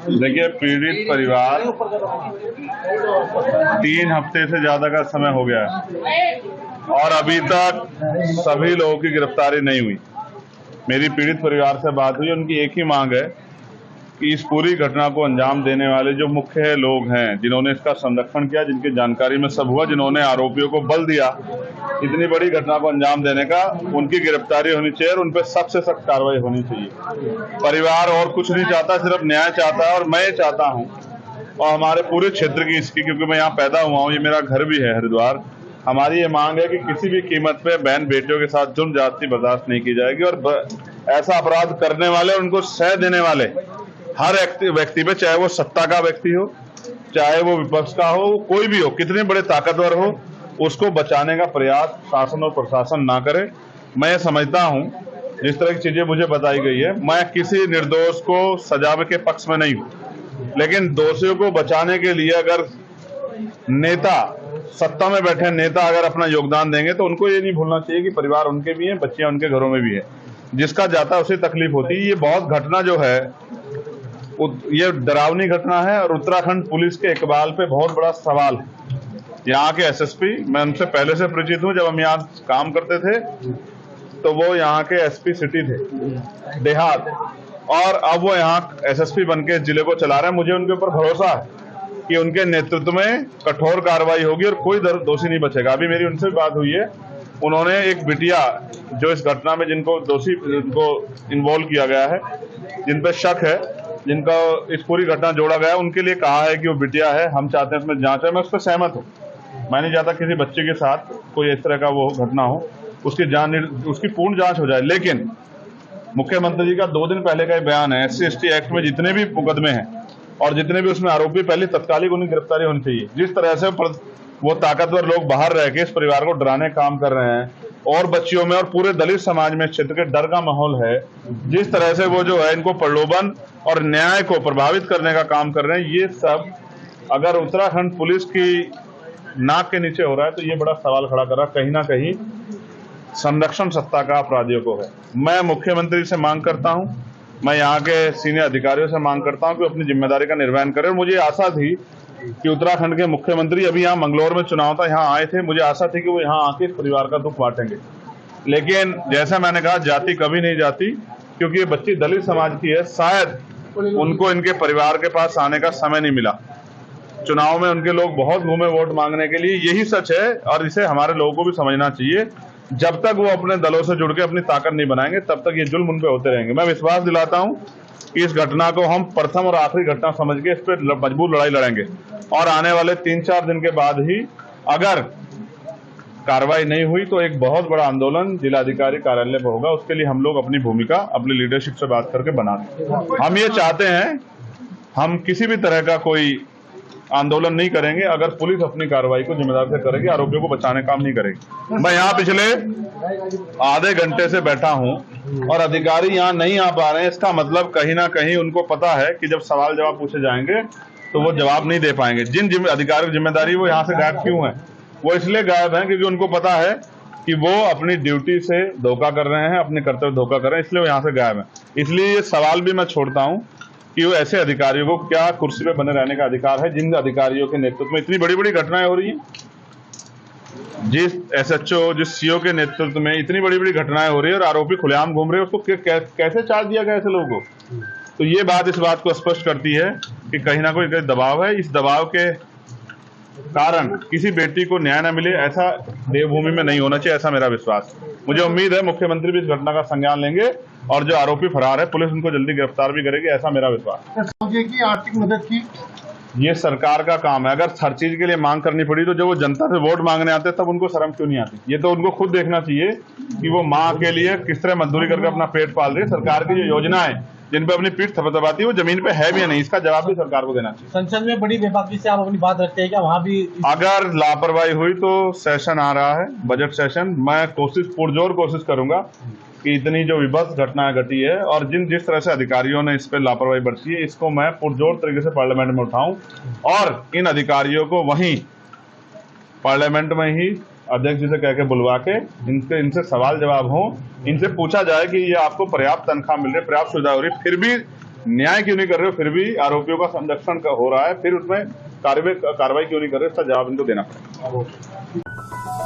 देखिए, पीड़ित परिवार 3 हफ्ते से ज्यादा का समय हो गया है और अभी तक सभी लोगों की गिरफ्तारी नहीं हुई। मेरी पीड़ित परिवार से बात हुई, उनकी एक ही मांग है कि इस पूरी घटना को अंजाम देने वाले जो मुख्य लोग हैं, जिन्होंने इसका संरक्षण किया, जिनकी जानकारी में सब हुआ, जिन्होंने आरोपियों को बल दिया इतनी बड़ी घटना को अंजाम देने का, उनकी गिरफ्तारी होनी चाहिए और उन पर सख्त से सख्त कार्रवाई होनी चाहिए। परिवार और कुछ नहीं चाहता, सिर्फ न्याय चाहता है और मैं चाहता हूं और हमारे पूरे क्षेत्र की इसकी, क्योंकि मैं यहाँ पैदा हुआ हूँ, ये मेरा घर भी है हरिद्वार। हमारी ये मांग है कि किसी भी कीमत पे बहन बेटियों के साथ जुर्म ज्यादती बर्दाश्त नहीं की जाएगी और ऐसा अपराध करने वाले, उनको सह देने वाले हर व्यक्ति पे, चाहे वो सत्ता का व्यक्ति हो, चाहे वो विपक्ष का हो, कोई भी हो, कितने बड़े ताकतवर हो, उसको बचाने का प्रयास शासन और प्रशासन ना करे। मैं समझता हूं जिस तरह की चीजें मुझे बताई गई है, मैं किसी निर्दोष को सजा के पक्ष में नहीं हूं, लेकिन दोषियों को बचाने के लिए अगर नेता, सत्ता में बैठे नेता अगर अपना योगदान देंगे तो उनको ये नहीं भूलना चाहिए कि परिवार उनके भी हैं, बच्चियां उनके घरों में भी है, जिसका जाता है उसे तकलीफ होती है। ये बहुत घटना जो है ये डरावनी घटना है और उत्तराखंड पुलिस के इकबाल पे बहुत बड़ा सवाल है। यहाँ के एसएसपी, मैं उनसे पहले से परिचित हूँ, जब हम यहाँ काम करते थे तो वो यहाँ के एसपी सिटी थे देहात, और अब वो यहाँ एसएसपी बन के जिले को चला रहे हैं। मुझे उनके ऊपर भरोसा है कि उनके नेतृत्व में कठोर कार्रवाई होगी और कोई दोषी नहीं बचेगा। अभी मेरी उनसे भी बात हुई है, उन्होंने एक बिटिया जो इस घटना में जिनको इन्वॉल्व किया गया है, जिन पर शक है, जिनका इस पूरी घटना जोड़ा गया है, उनके लिए कहा है कि वो बिटिया है, हम चाहते हैं इसमें जांच है। मैं उस पर सहमत हूँ। मैं नहीं चाहता किसी बच्चे के साथ कोई इस तरह का वो घटना हो, उसकी पूर्ण जांच हो जाए। लेकिन मुख्यमंत्री जी का 2 दिन पहले का बयान है, SC/ST एक्ट में जितने भी मुकदमे हैं और जितने भी उसमें आरोपी, पहले तत्कालिक उन्हें गिरफ्तारी होनी चाहिए। जिस तरह से वो ताकतवर लोग बाहर रह के इस परिवार को डराने काम कर रहे हैं और बच्चियों में और पूरे दलित समाज में क्षेत्र के डर का माहौल है, जिस तरह से वो जो है इनको प्रलोभन और न्याय को प्रभावित करने का काम कर रहे हैं, ये सब अगर उत्तराखंड पुलिस की नाक के नीचे हो रहा है तो ये बड़ा सवाल खड़ा कर रहा है। कहीं ना कहीं संरक्षण सत्ता का अपराधियों को है। मैं मुख्यमंत्री से मांग करता हूं, मैं यहाँ के सीनियर अधिकारियों से मांग करता हूं कि अपनी जिम्मेदारी का निर्वहन करें। और मुझे आशा थी कि उत्तराखंड के मुख्यमंत्री, अभी यहाँ मंगलौर में चुनाव था, यहाँ आए थे, मुझे आशा थी कि वो यहाँ आके इस परिवार का दुख बांटेंगे। लेकिन जैसा मैंने कहा, जाति कभी नहीं जाती, क्योंकि ये बच्ची दलित समाज की है। शायद उनको इनके परिवार के पास आने का समय नहीं मिला। चुनाव में उनके लोग बहुत घूमे वोट मांगने के लिए, यही सच है और इसे हमारे लोगों को भी समझना चाहिए। जब तक वो अपने दलों से जुड़ के अपनी ताकत नहीं बनाएंगे, तब तक ये जुल्म उन पे होते रहेंगे। मैं विश्वास दिलाता हूं कि इस घटना को हम प्रथम और आखिरी घटना समझ के इस पर मजबूत लड़ाई लड़ेंगे और आने वाले 3-4 दिन के बाद ही अगर कार्रवाई नहीं हुई तो एक बहुत बड़ा आंदोलन जिलाधिकारी कार्यालय पर होगा। उसके लिए हम लोग अपनी भूमिका अपनी लीडरशिप से बात करके बना दें। हम ये चाहते हैं, हम किसी भी तरह का कोई आंदोलन नहीं करेंगे अगर पुलिस अपनी कार्रवाई को जिम्मेदार से करेगी, आरोपियों को बचाने काम नहीं करेगी। मैं यहाँ पिछले आधे घंटे से बैठा हूँ और अधिकारी यहाँ नहीं आ पा रहे हैं। इसका मतलब कहीं ना कहीं उनको पता है कि जब सवाल जवाब पूछे जाएंगे तो वो जवाब नहीं दे पाएंगे। जिन अधिकारियों की जिम्मेदारी, वो यहाँ से गायब क्यों है? वो इसलिए गायब है क्योंकि उनको पता है कि वो अपनी ड्यूटी से धोखा कर रहे हैं, अपने कर्तव्य धोखा कर रहे हैं, इसलिए वो यहाँ से गायब है। इसलिए ये सवाल भी मैं छोड़ता हूँ कि वो ऐसे अधिकारियों को क्या कुर्सी पे बने रहने का अधिकार है, जिन अधिकारियों के नेतृत्व में इतनी बड़ी बड़ी घटनाएं हो रही हैं, जिस SHO, जिस CO के नेतृत्व में इतनी बड़ी बड़ी घटनाएं हो रही है और आरोपी खुलेआम घूम रहे हैं, उसको कैसे चार्ज दिया गया ऐसे लोगों को? तो ये बात इस बात को स्पष्ट करती है कि कहीं ना कोई दबाव है। इस दबाव के कारण किसी बेटी को न्याय न मिले, ऐसा देवभूमि में नहीं होना चाहिए, ऐसा मेरा विश्वास। मुझे उम्मीद है मुख्यमंत्री भी इस घटना का संज्ञान लेंगे और जो आरोपी फरार है, पुलिस उनको जल्दी गिरफ्तार भी करेगी, ऐसा मेरा विश्वास। की आर्थिक मदद की ये सरकार का काम है। अगर हर चीज के लिए मांग करनी पड़ी तो जब वो जनता से वोट मांगने आते तब उनको शर्म क्यों नहीं आती? ये तो उनको खुद देखना चाहिए कि वो माँ के लिए किस तरह मजदूरी करके अपना पेट पाल रही है। सरकार की जो योजना है जिन पे अपनी पीठ थपथपाती है, वो जमीन पे है भी या नहीं, इसका जवाब भी सरकार को देना चाहिए। संसद में बड़ी बेबाकी से आप अपनी बात रखते हैं क्या? वहाँ भी अगर लापरवाही हुई तो सेशन आ रहा है, बजट सेशन, मैं पुरजोर कोशिश करूंगा कि इतनी जो विभत्स घटनाएं घटी है और जिस तरह से अधिकारियों ने इस पर लापरवाही बरती है, इसको मैं पुरजोर तरीके से पार्लियामेंट में उठाऊं और इन अधिकारियों को वहीं पार्लियामेंट में ही अध्यक्ष जी से कह के बुलवा के इनसे सवाल जवाब हो, इनसे पूछा जाए कि ये आपको पर्याप्त तनख्वाह मिल रही है, पर्याप्त सुविधा हो रही है, फिर भी न्याय क्यों नहीं कर रहे हो, फिर भी आरोपियों का संरक्षण हो रहा है, फिर उसमें कार्रवाई क्यों नहीं कर रहे हो, इसका जवाब इनको देना पड़ेगा।